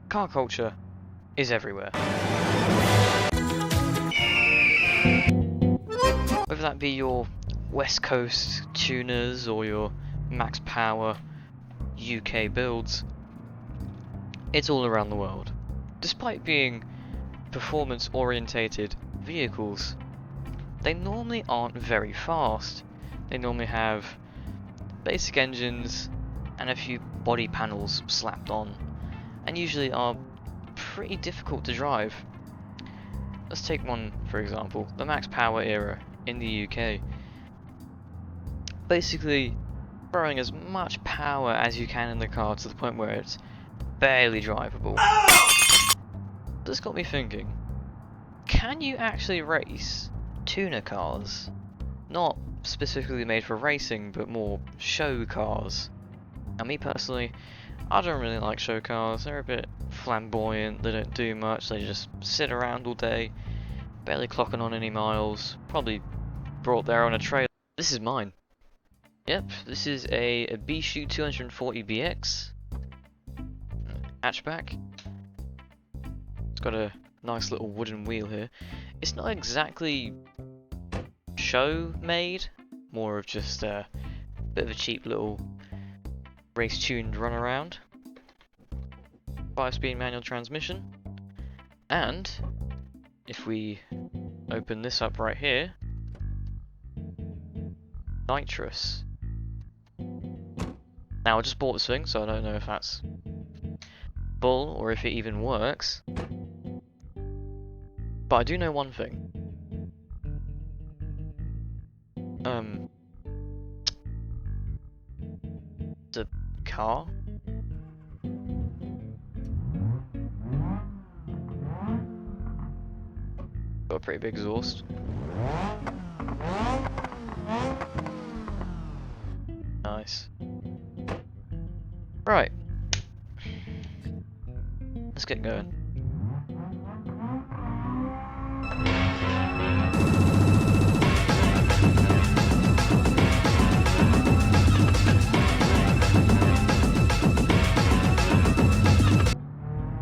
car culture is everywhere. Whether that be your West Coast tuners or your max power UK builds, it's all around the world. Despite being performance orientated vehicles, they normally aren't very fast. They normally have basic engines and a few body panels slapped on, and usually are pretty difficult to drive. Let's take one for example, the max power era in the UK. Basically throwing as much power as you can in the car to the point where it's barely drivable. This got me thinking, can you actually race tuner cars? Not specifically made for racing, but more show cars. Now me personally, I don't really like show cars. They're a bit flamboyant, they don't do much, they just sit around all day, barely clocking on any miles, probably brought there on a trailer. This is mine. Yep, this is a Bishu 240BX hatchback. It's got a nice little wooden wheel here. It's not exactly show made, more of just a bit of a cheap little race tuned runaround. 5-speed manual transmission, and if we open this up right here, nitrous. Now I just bought this thing, so I don't know if that's full or if it even works, but I do know one thing. The car got a pretty big exhaust. Nice. Right. Let's get going.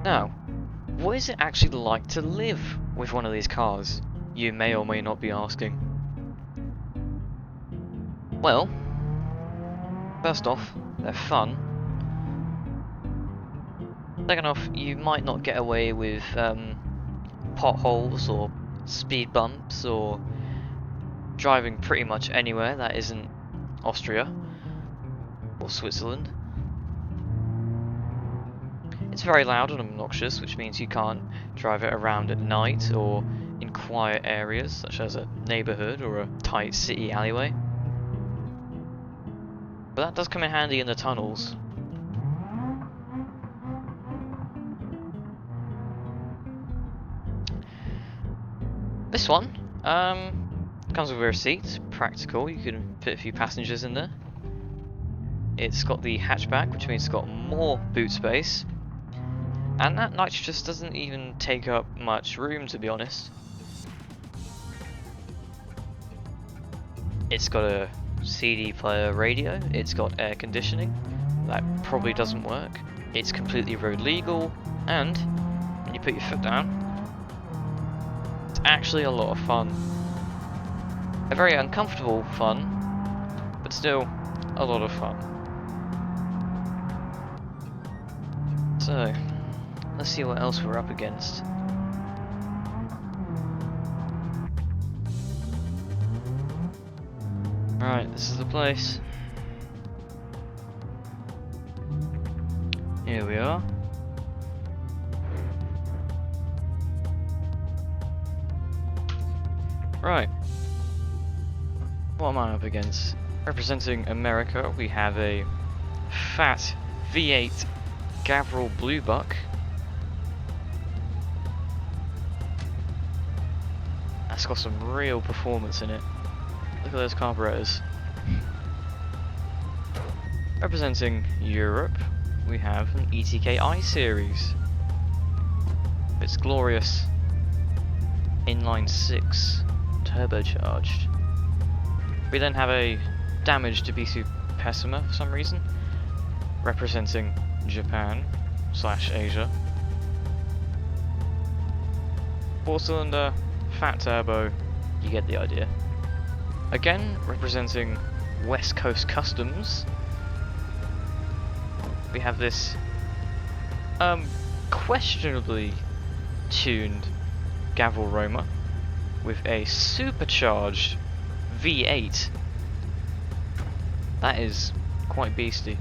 Now, what is it actually like to live with one of these cars? You may or may not be asking. Well, first off, they're fun. Second off, you might not get away with potholes or speed bumps or driving pretty much anywhere that isn't Austria or Switzerland. It's very loud and obnoxious, which means you can't drive it around at night or in quiet areas such as a neighbourhood or a tight city alleyway. But that does come in handy in the tunnels. This one comes with a rear seat, practical, you can fit a few passengers in there. It's got the hatchback, which means it's got more boot space. And that nitrous doesn't even take up much room, to be honest. It's got a CD player radio, it's got air conditioning, that probably doesn't work. It's completely road legal, and when you put your foot down, it's actually a lot of fun. A very uncomfortable fun, but still a lot of fun. So, let's see what else we're up against. Right, this is the place. Here we are. Right. What am I up against? Representing America, we have a fat V8 Gavril Blue Buck. That's got some real performance in it. Look at those carburetors. Representing Europe, we have an ETK I-Series. It's glorious inline 6 turbocharged. We then have a damaged Ibisu Pessima for some reason, representing Japan / Asia. 4-cylinder, fat turbo, you get the idea. Again, representing West Coast Customs, we have this questionably tuned Gavril Roma with a supercharged V8. That is quite beastly.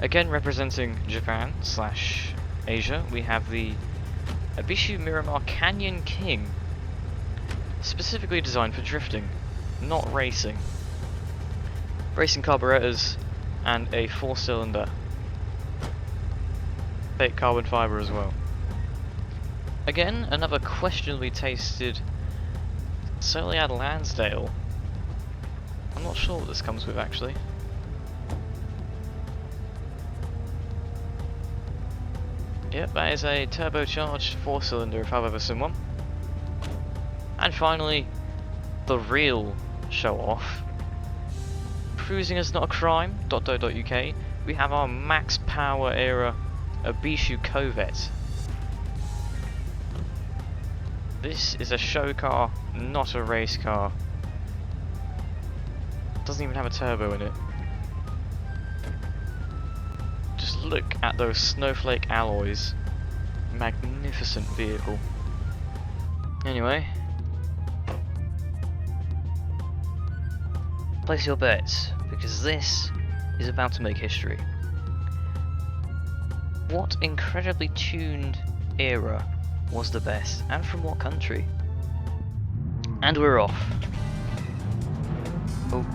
Again, representing Japan / Asia, we have the Abishu Miramar Canyon King, specifically designed for drifting, not racing. Racing carburetors and a 4-cylinder. Fake carbon fibre as well. Again, another questionably tasted Solead Lansdale. I'm not sure what this comes with actually. Yep, that is a turbocharged 4-cylinder if I've ever seen one. And finally, the real show-off. Cruising is not a crime, .co.uk. We have our max power era Abishu Covet. This is a show car, not a race car. Doesn't even have a turbo in it. Just look at those snowflake alloys. Magnificent vehicle. Anyway. Place your bets, because this is about to make history. What incredibly tuned era was the best, and from what country? And we're off. Oh,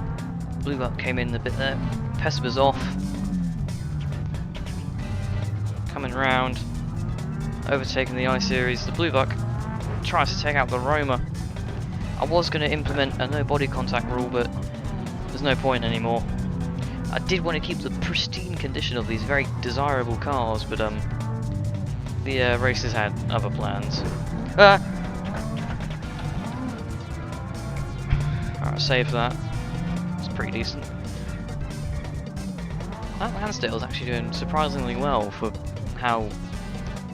Blue Buck came in a bit there. Pespa's off. Coming round, overtaking the I-Series. The Blue Buck tries to take out the Roma. I was going to implement a no body contact rule, but there's no point anymore. I did want to keep the pristine condition of these very desirable cars, but the racers had other plans. Alright, save that. It's pretty decent. That Lansdale is actually doing surprisingly well for how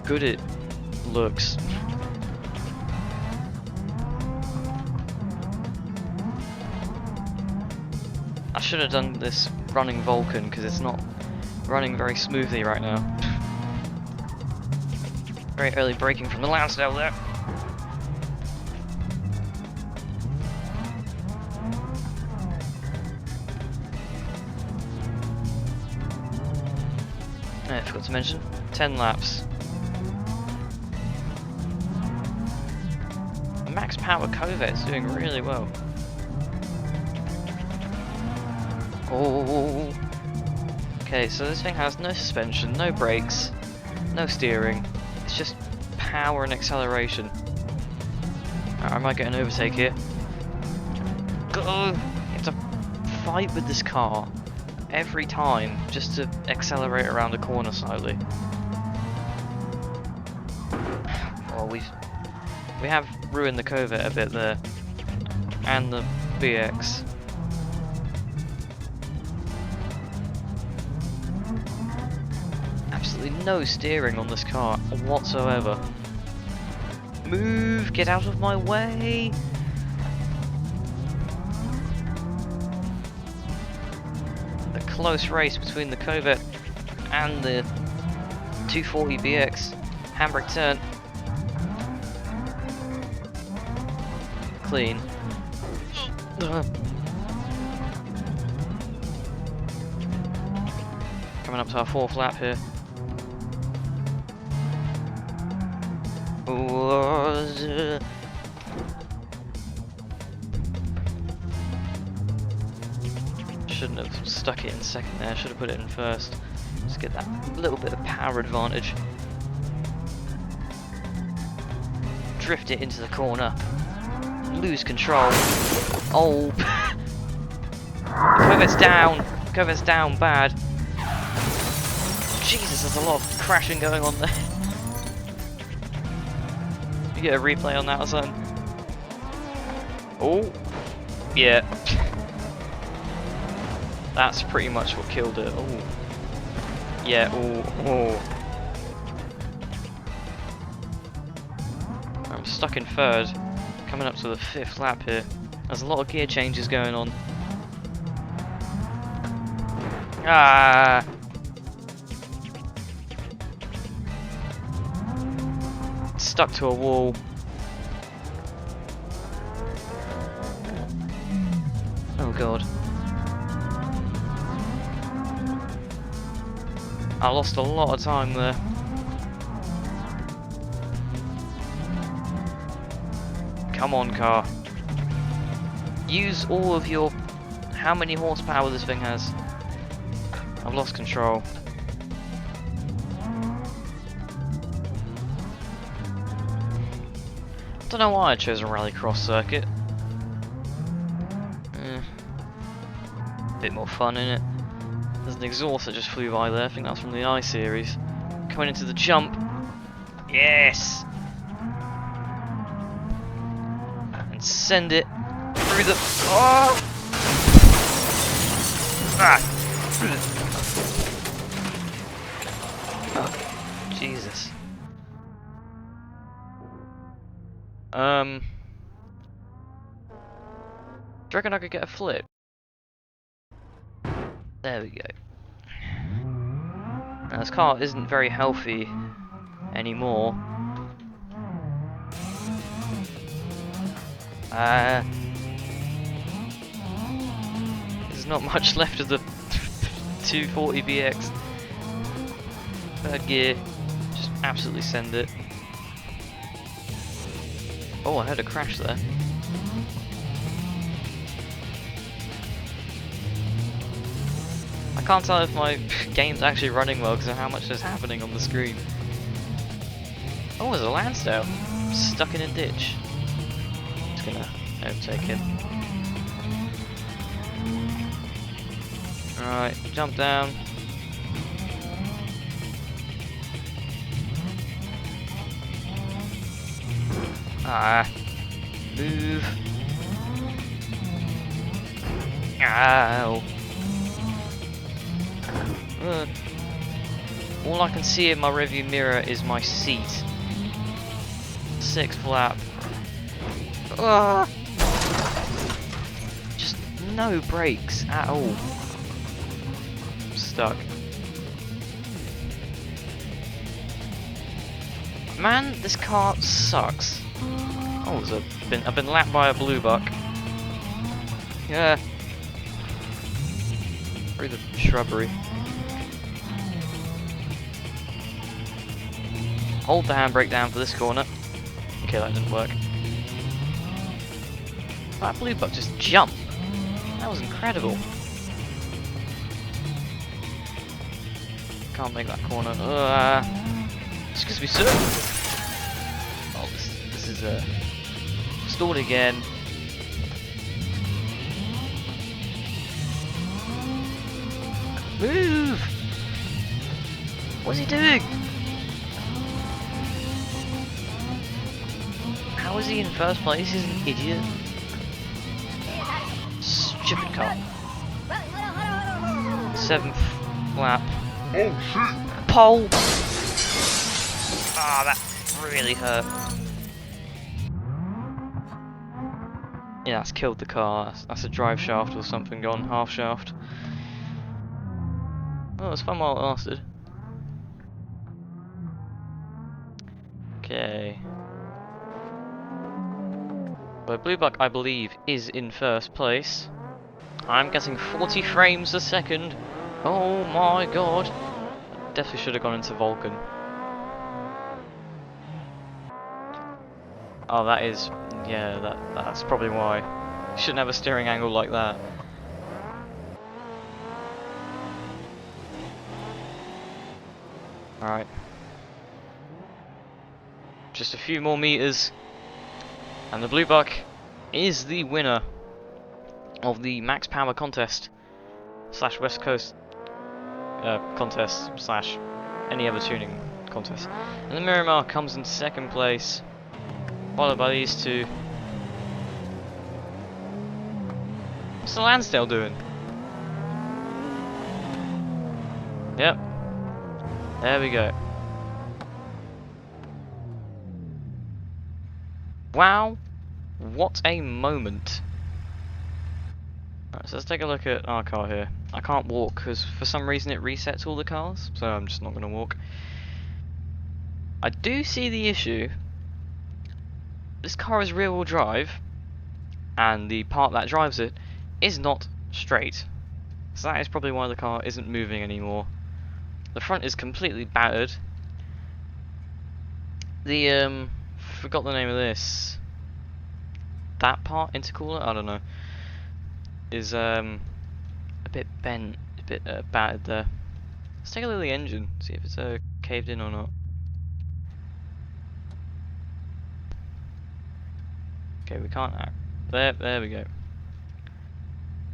good it looks. I should have done this running Vulcan because it's not running very smoothly right now. Very early braking from the Lansdale there. I forgot to mention, 10 laps. The max power Covet's doing really well. Oh. Okay, so this thing has no suspension, no brakes, no steering. It's just power and acceleration. I might get an overtake here. Go! You have to fight with this car every time just to accelerate around a corner slightly. Well, we have ruined the Covet a bit there, and the BX. Absolutely no steering on this car whatsoever. Move! Get out of my way! A close race between the Covet and the 240 BX. Handbrake turn. Clean. Coming up to our 4th lap here. Shouldn't have stuck it in second there, should have put it in first. Just get that little bit of power advantage. Drift it into the corner. Lose control. Oh! Covet's down! Covet's down bad. Jesus, there's a lot of crashing going on there. You get a replay on that or something? Oh! Yeah. That's pretty much what killed it. Oh. Yeah, oh. I'm stuck in third, coming up to the 5th lap here. There's a lot of gear changes going on. Ah! Stuck to a wall. Oh god. I lost a lot of time there. Come on, car. Use all of your... How many horsepower this thing has? I've lost control. Don't know why I chose a rallycross circuit. Bit more fun in it. There's an exhaust that just flew by there. I think that's from the I series. Coming into the jump. Yes. And send it through the. Oh. Ah. Oh, Jesus. Do you reckon I could get a flip? There we go. Now this car isn't very healthy anymore. There's not much left of the 240BX. Third gear, just absolutely send it. Oh, I heard a crash there. I can't tell if my game's actually running well because of how much is happening on the screen. Oh, there's a Lansdale stuck in a ditch. Just gonna overtake him. Alright, jump down. Ah, move. Ow. All I can see in my rearview mirror is my seat. 6th lap. Just no brakes at all. I'm stuck. Man, this car sucks. Oh, I've been lapped by a blue buck. Yeah. Through the shrubbery. Hold the handbrake down for this corner. Okay, that didn't work. That blue buck just jumped. That was incredible. Can't make that corner. Excuse me, sir. Oh, this is stalled again. Move! What's he doing? How is he in first place? He's an idiot. Stupid car. 7th lap. Oh shit! Pole! Ah, that really hurt. Yeah, that's killed the car. That's a drive shaft or something gone, half shaft. Oh, it was fun while it lasted. Okay. But Blue Buck, I believe, is in first place. I'm getting 40 frames a second. Oh my god. Definitely should have gone into Vulcan. Oh, that is... yeah, that's probably why. You shouldn't have a steering angle like that. Alright. Just a few more meters. And the Blue Buck is the winner of the Max Power contest / West Coast contest / any other tuning contest. And the Miramar comes in 2nd place, followed by these two. What's the Lansdale doing? Yep. There we go. Wow, what a moment. Right, so let's take a look at our car here. I can't walk because for some reason it resets all the cars, so I'm just not going to walk. I do see the issue. This car is rear wheel drive, and the part that drives it is not straight. So that is probably why the car isn't moving anymore. The front is completely battered. The forgot the name of this. That part, intercooler, I don't know, is a bit bent, a bit battered there. Let's take a look at the engine, see if it's caved in or not. Okay, we can't act. There we go.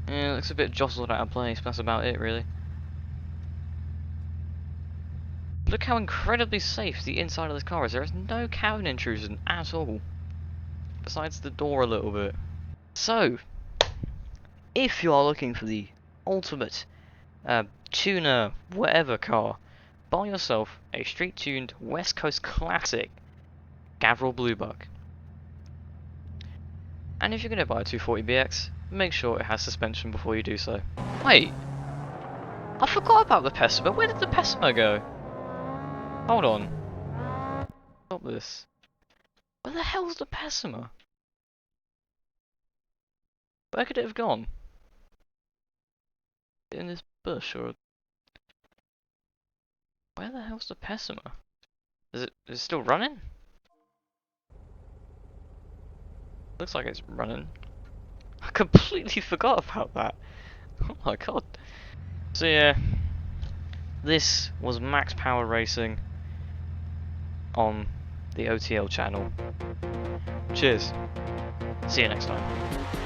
Yeah, it looks a bit jostled out of place, but that's about it really. Look how incredibly safe the inside of this car is. There is no cabin intrusion at all. Besides the door a little bit. So, if you are looking for the ultimate tuner whatever car, buy yourself a street tuned West Coast classic Gavril Bluebuck. And if you're going to buy a 240BX, make sure it has suspension before you do so. Wait, I forgot about the Pessima. Where did the Pessima go? Hold on. Stop this. Where the hell's the Pessima? Where could it have gone? In this bush or... Where the hell's the Pessima? Is it still running? Looks like it's running. I completely forgot about that. Oh my god. So yeah, this was Max Power Racing on the OTL channel. Cheers. See you next time.